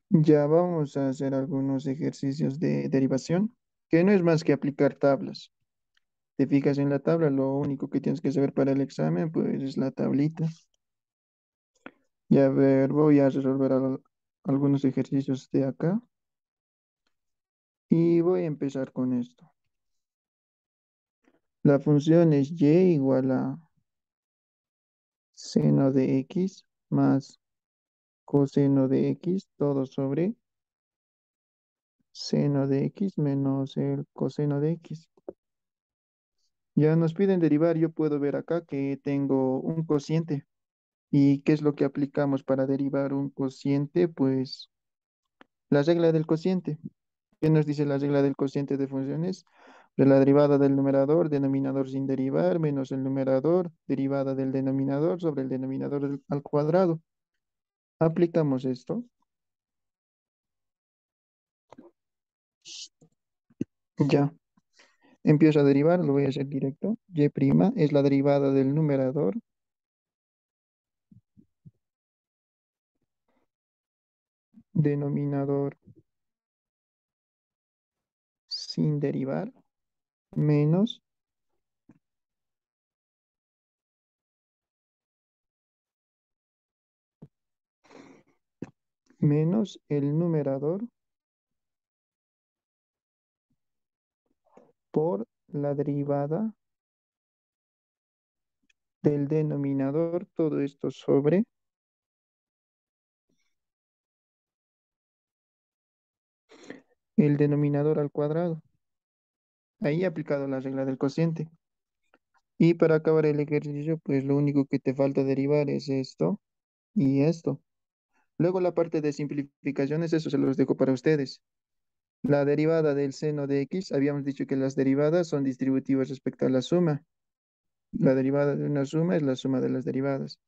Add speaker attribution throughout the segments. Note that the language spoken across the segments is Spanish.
Speaker 1: Ya vamos a hacer algunos ejercicios de derivación, que no es más que aplicar tablas. Te fijas en la tabla, lo único que tienes que saber para el examen, pues es la tablita. Y a ver, voy a resolver algunos ejercicios de acá y voy a empezar con esto. La función es y igual a seno de x más coseno de x, todo sobre seno de x menos el coseno de x. Ya nos piden derivar, yo puedo ver acá que tengo un cociente. ¿Y qué es lo que aplicamos para derivar un cociente? Pues la regla del cociente. ¿Qué nos dice la regla del cociente de funciones? De la derivada del numerador, denominador sin derivar, menos el numerador, derivada del denominador sobre el denominador al cuadrado. Aplicamos esto. Ya. Empiezo a derivar, lo voy a hacer directo. Y' es la derivada del numerador, denominador sin derivar, menos, menos el numerador por la derivada del denominador, todo esto sobre el denominador al cuadrado. Ahí he aplicado la regla del cociente. Y para acabar el ejercicio, pues lo único que te falta derivar es esto y esto. Luego la parte de simplificaciones, eso se los dejo para ustedes. La derivada del seno de x, habíamos dicho que las derivadas son distributivas respecto a la suma. La derivada de una suma es la suma de las derivadas.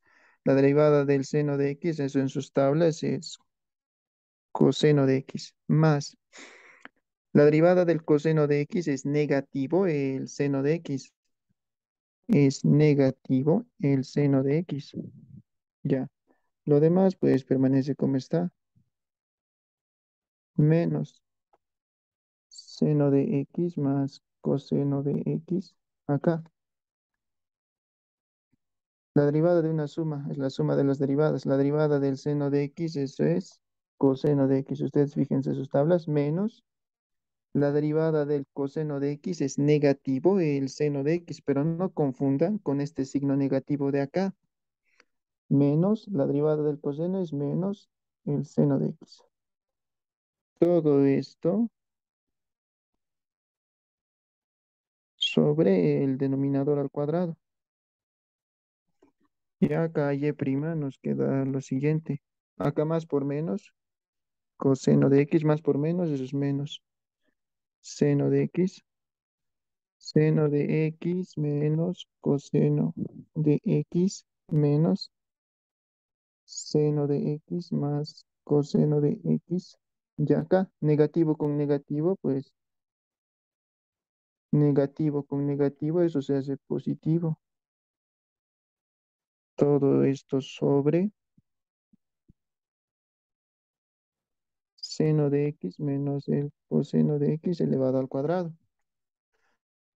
Speaker 1: La derivada del seno de x, eso en sus tablas es coseno de x, más la derivada del coseno de x es negativo el seno de x. Es negativo el seno de x. Ya. Lo demás, pues permanece como está. Menos seno de x más coseno de x. Acá. La derivada de una suma es la suma de las derivadas. La derivada del seno de x, eso es coseno de x. Ustedes fíjense sus tablas. Menos la derivada del coseno de x es negativo el seno de x, pero no confundan con este signo negativo de acá. Menos la derivada del coseno es menos el seno de x. Todo esto sobre el denominador al cuadrado. Y acá y' nos queda lo siguiente. Acá más por menos, coseno de x más por menos, eso es menos seno de x. Seno de x menos coseno de x menos seno de x más coseno de x. Ya acá, negativo con negativo, pues negativo con negativo, eso se hace positivo. Todo esto sobre seno de x menos el coseno de x elevado al cuadrado.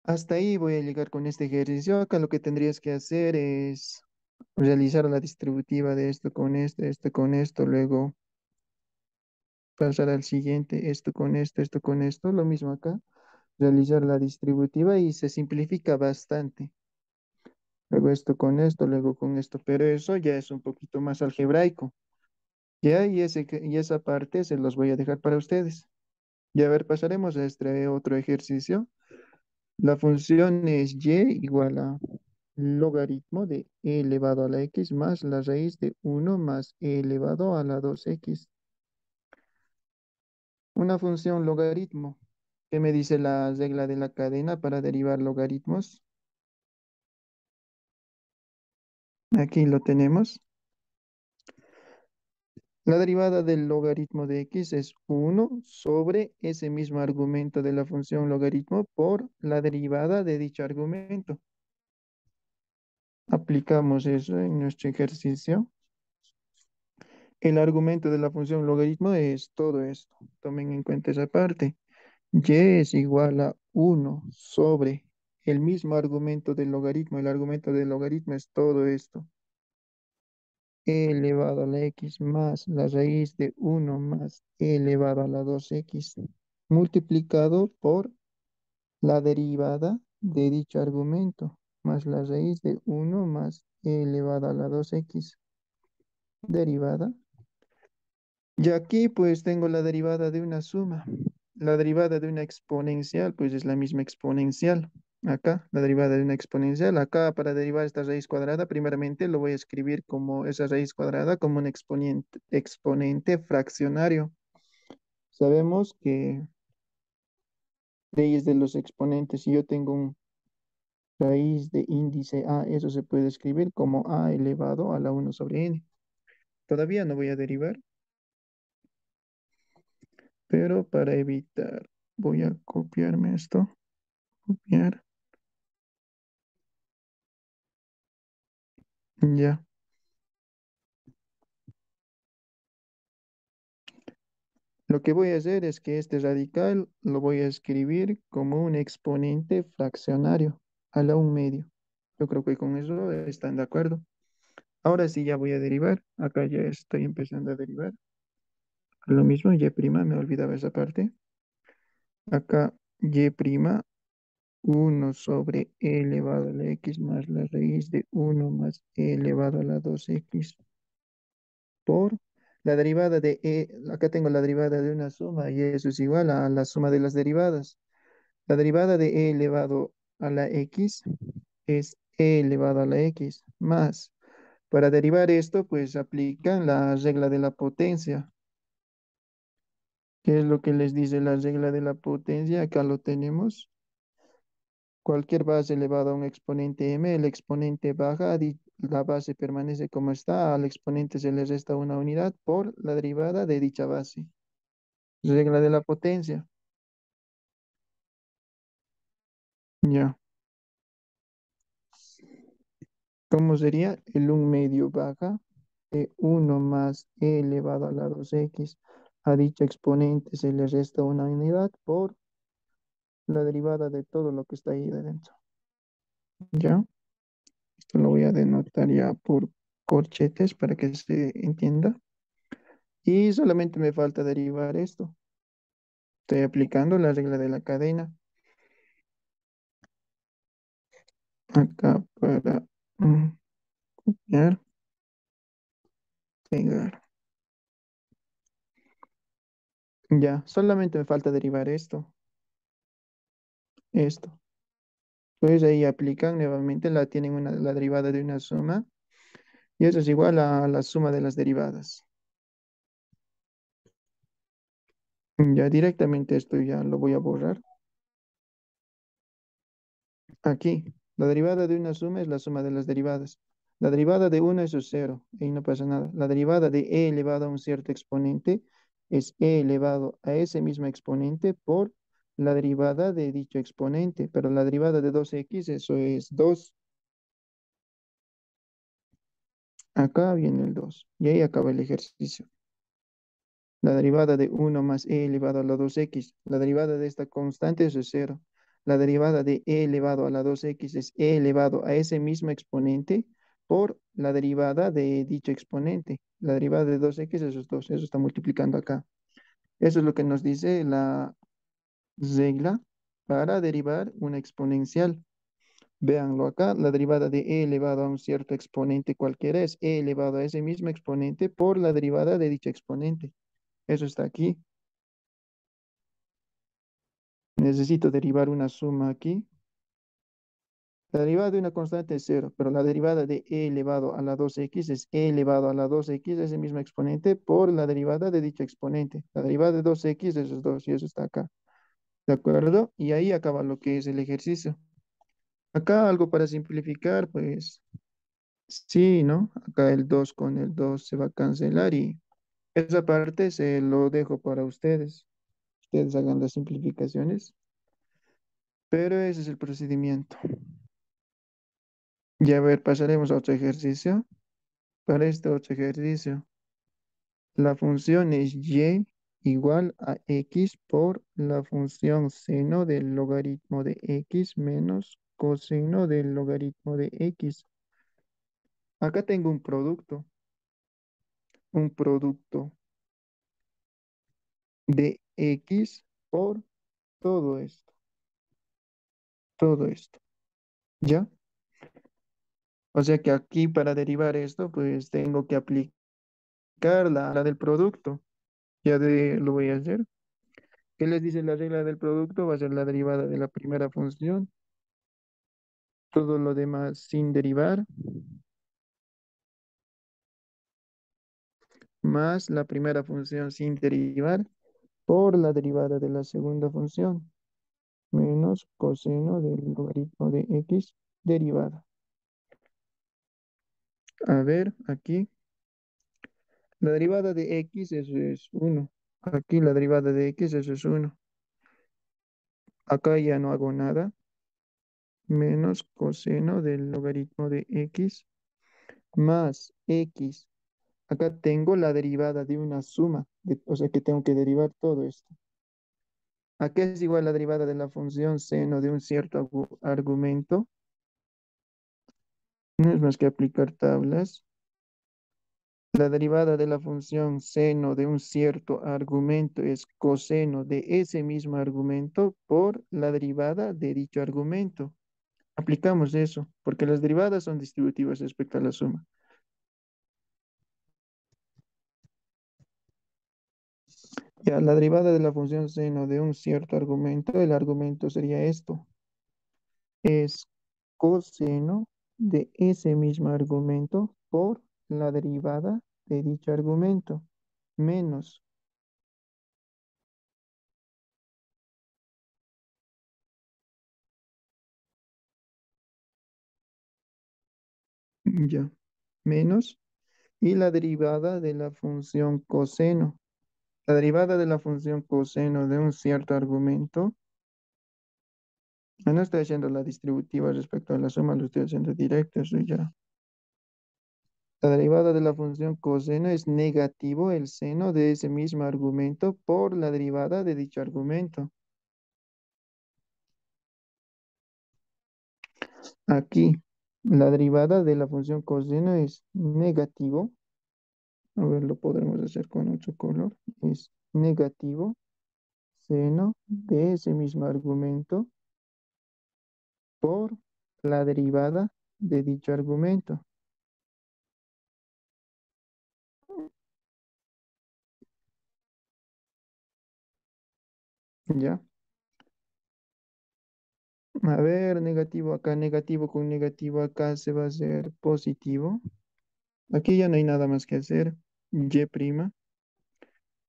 Speaker 1: Hasta ahí voy a llegar con este ejercicio. Acá lo que tendrías que hacer es realizar la distributiva de esto con esto, luego pasar al siguiente, esto con esto, lo mismo acá, realizar la distributiva y se simplifica bastante. Luego esto con esto, luego con esto, pero eso ya es un poquito más algebraico. Ya, y esa parte se los voy a dejar para ustedes. Y a ver, pasaremos a este otro ejercicio. La función es y igual a logaritmo de e elevado a la x más la raíz de 1 más e elevado a la 2x. Una función logaritmo. ¿Qué me dice la regla de la cadena para derivar logaritmos? Aquí lo tenemos. La derivada del logaritmo de x es 1 sobre ese mismo argumento de la función logaritmo por la derivada de dicho argumento. Aplicamos eso en nuestro ejercicio. El argumento de la función logaritmo es todo esto. Tomen en cuenta esa parte. Y es igual a uno sobre el mismo argumento del logaritmo. El argumento del logaritmo es todo esto. E elevado a la x más la raíz de uno más e elevado a la 2x multiplicado por la derivada de dicho argumento más la raíz de uno más e elevado a la 2x derivada. Y aquí pues tengo la derivada de una suma. La derivada de una exponencial pues es la misma exponencial. Acá, la derivada de una exponencial. Acá para derivar esta raíz cuadrada, primeramente lo voy a escribir como esa raíz cuadrada como un exponente fraccionario. Sabemos que leyes de los exponentes, si yo tengo un raíz de índice a, eso se puede escribir como a elevado a la uno sobre n. Todavía no voy a derivar, pero para evitar, voy a copiarme esto. Copiar. Ya. Lo que voy a hacer es que este radical lo voy a escribir como un exponente fraccionario a la un medio. Yo creo que con eso están de acuerdo. Ahora sí ya voy a derivar. Acá ya estoy empezando a derivar. Lo mismo, y', me olvidaba esa parte. Acá y', uno sobre e elevado a la x más la raíz de uno más e elevado a la 2x por la derivada de e. Acá tengo la derivada de una suma y eso es igual a la suma de las derivadas. La derivada de e elevado a la x es e elevado a la x más. Para derivar esto, pues aplican la regla de la potencia. ¿Qué es lo que les dice la regla de la potencia? Acá lo tenemos. Cualquier base elevada a un exponente m, el exponente baja, la base permanece como está, al exponente se le resta una unidad por la derivada de dicha base. Regla de la potencia. Ya. ¿Cómo sería? El un medio baja de uno más e elevado a la 2x. A dicho exponente se le resta una unidad por la derivada de todo lo que está ahí adentro. ¿Ya? Esto lo voy a denotar ya por corchetes para que se entienda. Y solamente me falta derivar esto. Estoy aplicando la regla de la cadena. Acá para copiar, pegar. Ya, solamente me falta derivar esto. Esto. Entonces ahí aplican nuevamente, tienen la derivada de una suma y eso es igual a la suma de las derivadas. Ya directamente esto ya lo voy a borrar. Aquí, la derivada de una suma es la suma de las derivadas. La derivada de una es cero, y no pasa nada. La derivada de e elevado a un cierto exponente es e elevado a ese mismo exponente por la derivada de dicho exponente, pero la derivada de 2x, eso es 2. Acá viene el 2 y ahí acaba el ejercicio. La derivada de uno más e elevado a la 2x. La derivada de esta constante es cero. La derivada de e elevado a la 2x es e elevado a ese mismo exponente por la derivada de dicho exponente. La derivada de 2x, eso es 2. Eso está multiplicando acá. Eso es lo que nos dice la regla para derivar una exponencial. Véanlo acá, la derivada de e elevado a un cierto exponente cualquiera es e elevado a ese mismo exponente por la derivada de dicho exponente. Eso está aquí. Necesito derivar una suma aquí. La derivada de una constante es cero, pero la derivada de e elevado a la 2x es e elevado a la 2x, ese mismo exponente, por la derivada de dicho exponente. La derivada de 2x, eso es 2, y eso está acá. ¿De acuerdo? Y ahí acaba lo que es el ejercicio. Acá algo para simplificar, pues sí, ¿no? Acá el 2 con el 2 se va a cancelar y esa parte se lo dejo para ustedes. Ustedes hagan las simplificaciones, pero ese es el procedimiento. Y a ver, pasaremos a otro ejercicio. Para este otro ejercicio, La función es y igual a x por la función seno del logaritmo de x menos coseno del logaritmo de x. Acá tengo un producto de x por todo esto, ¿ya? O sea que aquí para derivar esto, pues tengo que aplicar la del producto. Lo voy a hacer. ¿Qué les dice la regla del producto? Va a ser la derivada de la primera función, todo lo demás sin derivar, más la primera función sin derivar por la derivada de la segunda función, menos coseno del logaritmo de x derivada. A ver, aquí, la derivada de x, eso es uno. Aquí la derivada de x, eso es uno. Acá ya no hago nada, menos coseno del logaritmo de x más x. Acá tengo la derivada de una suma, o sea que tengo que derivar todo esto. ¿A qué es igual la derivada de la función seno de un cierto argumento? No es más que aplicar tablas. La derivada de la función seno de un cierto argumento es coseno de ese mismo argumento por la derivada de dicho argumento. Aplicamos eso, porque las derivadas son distributivas respecto a la suma. Ya, la derivada de la función seno de un cierto argumento, el argumento sería esto, es coseno de ese mismo argumento por la derivada de dicho argumento, menos, ya, menos, y la derivada de la función coseno. La derivada de la función coseno de un cierto argumento, no estoy haciendo la distributiva respecto a la suma, lo estoy haciendo directo, eso ya. La derivada de la función coseno es negativo el seno de ese mismo argumento por la derivada de dicho argumento. Aquí, la derivada de la función coseno es negativo. A ver, lo podremos hacer con otro color. Es negativo seno de ese mismo argumento por la derivada de dicho argumento. ¿Ya? A ver, negativo con negativo acá se va a hacer positivo. Aquí ya no hay nada más que hacer. Y'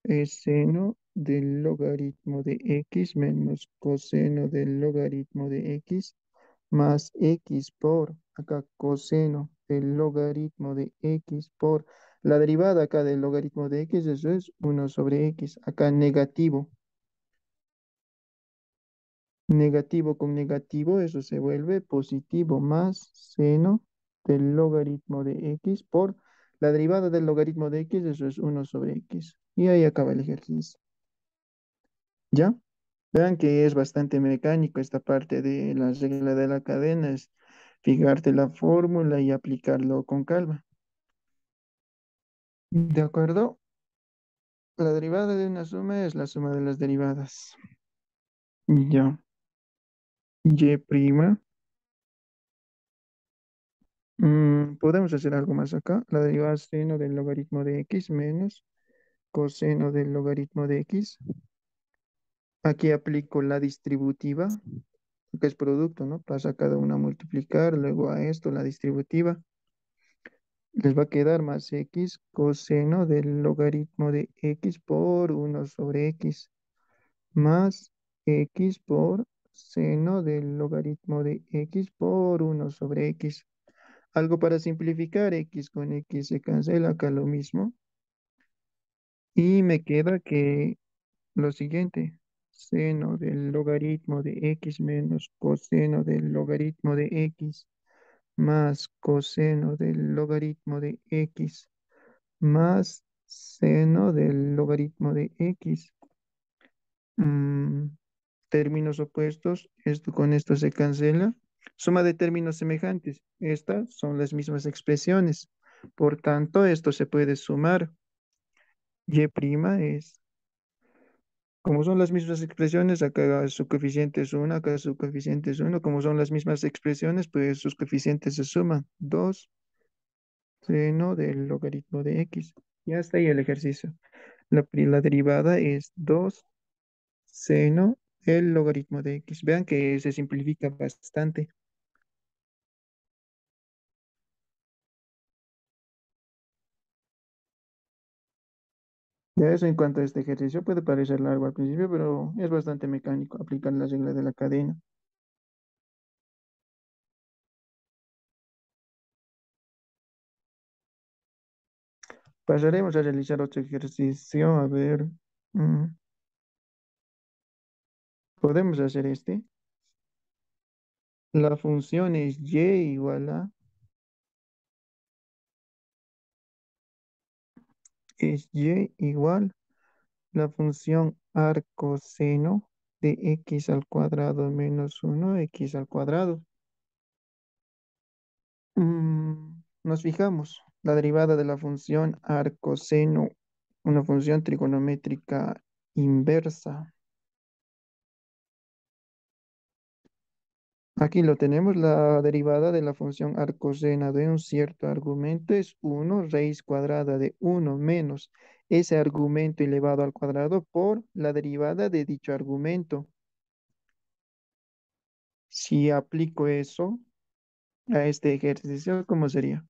Speaker 1: es seno del logaritmo de x menos coseno del logaritmo de x más x por, acá coseno del logaritmo de x por la derivada acá del logaritmo de x, eso es 1/x. Acá negativo, negativo con negativo, eso se vuelve positivo más seno del logaritmo de x por la derivada del logaritmo de x, eso es 1/x. Y ahí acaba el ejercicio. ¿Ya? Vean que es bastante mecánico esta parte de la regla de la cadena, es fijarte la fórmula y aplicarlo con calma. ¿De acuerdo? La derivada de una suma es la suma de las derivadas. Ya. Y prima. Podemos hacer algo más acá. La derivada seno del logaritmo de x menos coseno del logaritmo de x. Aquí aplico la distributiva, que es producto, ¿no? Pasa cada una a multiplicar, luego a esto la distributiva. Les va a quedar más x coseno del logaritmo de x por 1/x más x por seno del logaritmo de x por 1/x. Algo para simplificar, x con x se cancela, acá lo mismo. Y me queda que lo siguiente, seno del logaritmo de x menos coseno del logaritmo de x más coseno del logaritmo de x más Seno del logaritmo de x. Mm, términos opuestos, esto con esto se cancela. Suma de términos semejantes, estas son las mismas expresiones. Por tanto, esto se puede sumar. Y' es, como son las mismas expresiones, acá su coeficiente es 1, acá su coeficiente es 1. Como son las mismas expresiones, pues sus coeficientes se suman. 2 seno del logaritmo de x. Ya está ahí el ejercicio. La derivada es 2 seno el logaritmo de x. Vean que se simplifica bastante. Ya eso en cuanto a este ejercicio puede parecer largo al principio, pero es bastante mecánico aplicar la regla de la cadena. Pasaremos a realizar otro ejercicio. A ver, mm, podemos hacer este. La función es y igual la función arcoseno de x al cuadrado menos 1 x al cuadrado. Nos fijamos, la derivada de la función arcoseno, una función trigonométrica inversa. Aquí lo tenemos, la derivada de la función arcoseno de un cierto argumento es 1 raíz cuadrada de 1 menos ese argumento elevado al cuadrado por la derivada de dicho argumento. Si aplico eso a este ejercicio, ¿cómo sería?